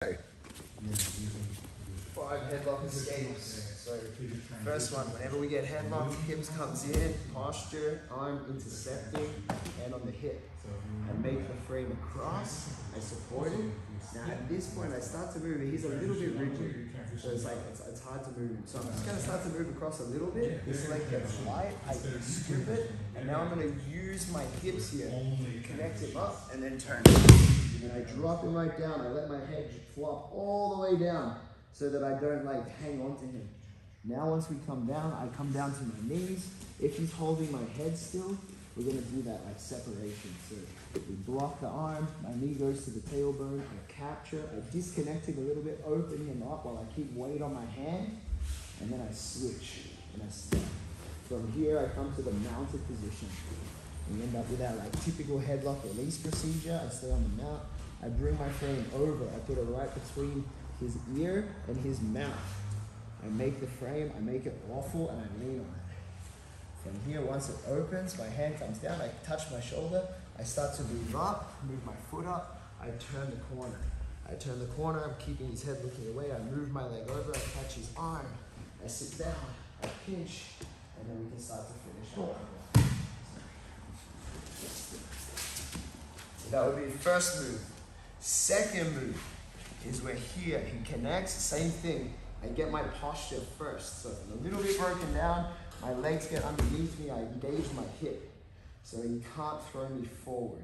5 headlock escapes. So first one, whenever we get headlock, hips comes in, posture, arm intercepting, hand on the hip. I make the frame across, I support it. Now at this point I start to move, he's a little bit rigid. So it's hard to move. So I'm just gonna start to move across a little bit. This leg gets light, I scoop it, and now I'm gonna use my hips here, connect him up, and then turn it. And then I drop him right down, I let my head flop all the way down so that I don't hang on to him. Now once we come down, I come down to my knees. If he's holding my head still, we're gonna do that separation. So we block the arm, my knee goes to the tailbone, I capture, I disconnect him a little bit, open him up while I keep weight on my hand, and then I switch and I step. From here, I come to the mounted position. We end up with our typical headlock release procedure. I stay on the mount, I bring my frame over, I put it right between his ear and his mouth. I make the frame, I make it waffle, and I lean on it. From here, once it opens, my hand comes down, I touch my shoulder, I start to move up, move my foot up, I turn the corner. I turn the corner, I'm keeping his head looking away, I move my leg over, I catch his arm, I sit down, I pinch, and then we can start to finish off. So that would be the first move. Second move is we're here, he connects, same thing. I get my posture first. So I'm a little bit broken down, my legs get underneath me, I engage my hip. So he can't throw me forward.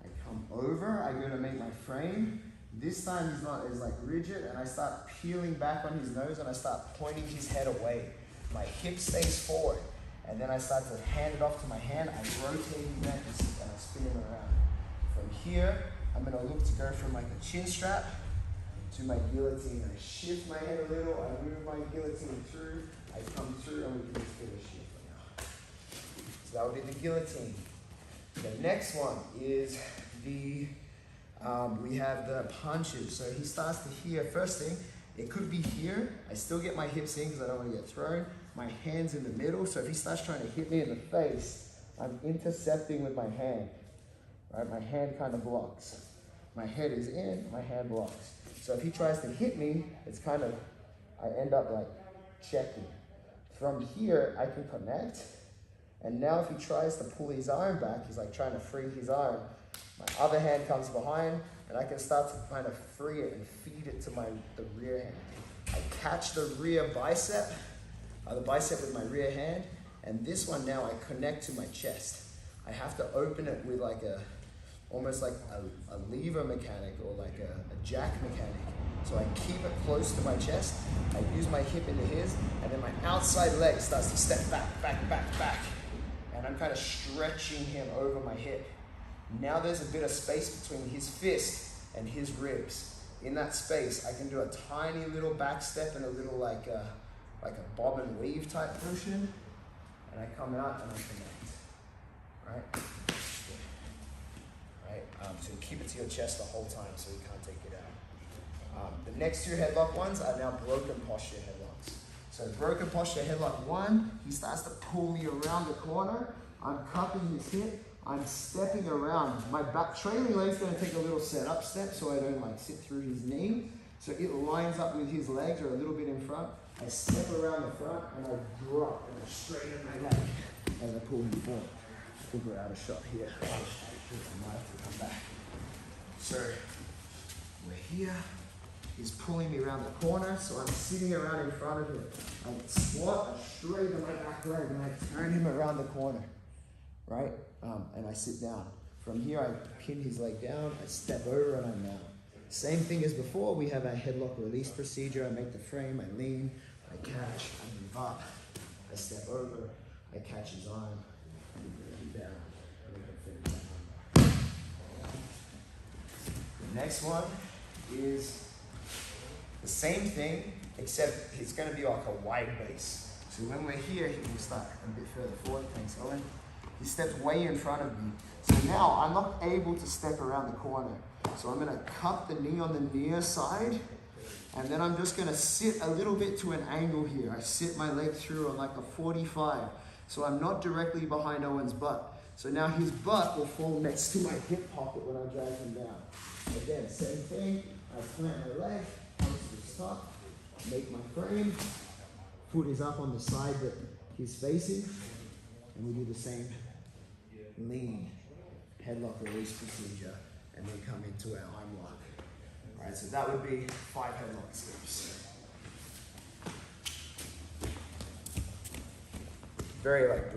I come over, I go to make my frame. This time he's not as rigid, and I start peeling back on his nose and I start pointing his head away. My hip stays forward. And then I start to hand it off to my hand, I rotate his neck and I spin him around. From here, I'm gonna look to go from a chin strap to my guillotine. I shift my head a little, I move my guillotine through, I come through, and we can just finish here for now. So that would be the guillotine. The next one is we have the punches. So he starts to here, first thing, it could be here. I still get my hips in because I don't want to get thrown. My hand's in the middle, so if he starts trying to hit me in the face, I'm intercepting with my hand. Right, my hand kind of blocks. My head is in, my hand blocks. So if he tries to hit me, it's I end up checking. From here, I can connect. And now if he tries to pull his arm back, he's trying to free his arm. My other hand comes behind, and I can start to free it and feed it to the rear hand. I catch the rear bicep, the bicep with my rear hand, and this one now I connect to my chest. I have to open it with almost like a lever mechanic or a jack mechanic. So I keep it close to my chest, I use my hip into his, and then my outside leg starts to step back. And I'm kind of stretching him over my hip. Now there's a bit of space between his fist and his ribs. In that space, I can do a tiny little back step and a little like a bob and weave type motion. And I come out and I connect, right? So keep it to your chest the whole time so you can't take it out. The next 2 headlock ones are now broken posture headlocks. So broken posture headlock 1, he starts to pull me around the corner. I'm cupping his hip. I'm stepping around. My back trailing leg's going to take a little setup step so I don't sit through his knee. So it lines up with his legs or a little bit in front. I step around the front and I drop and I straighten my leg as I pull him forward. I think we're out of shot here. I might have to come back. So we're here. He's pulling me around the corner, so I'm sitting around in front of him. I squat, I straighten my back leg, and I turn him around the corner, right? And I sit down. From here, I pin his leg down, I step over, and I mount. Same thing as before, we have our headlock release procedure. I make the frame, I lean, I catch, I move up, I step over, I catch his arm, I bring him down. The next one is the same thing, except it's going to be like a wide base. So when we're here, he will start a bit further forward. Thanks, Owen. He steps way in front of me. So now I'm not able to step around the corner. So I'm going to cup the knee on the near side, and then I'm just going to sit a little bit to an angle here. I sit my leg through on a 45. So I'm not directly behind Owen's butt. So now his butt will fall next to my hip pocket when I drag him down. Again, same thing. I plant my leg, comes to the stop, make my frame. Foot is up on the side that he's facing, and we do the same lean headlock release procedure, and then come into our arm lock. All right, so that would be 5 headlock steps. Very like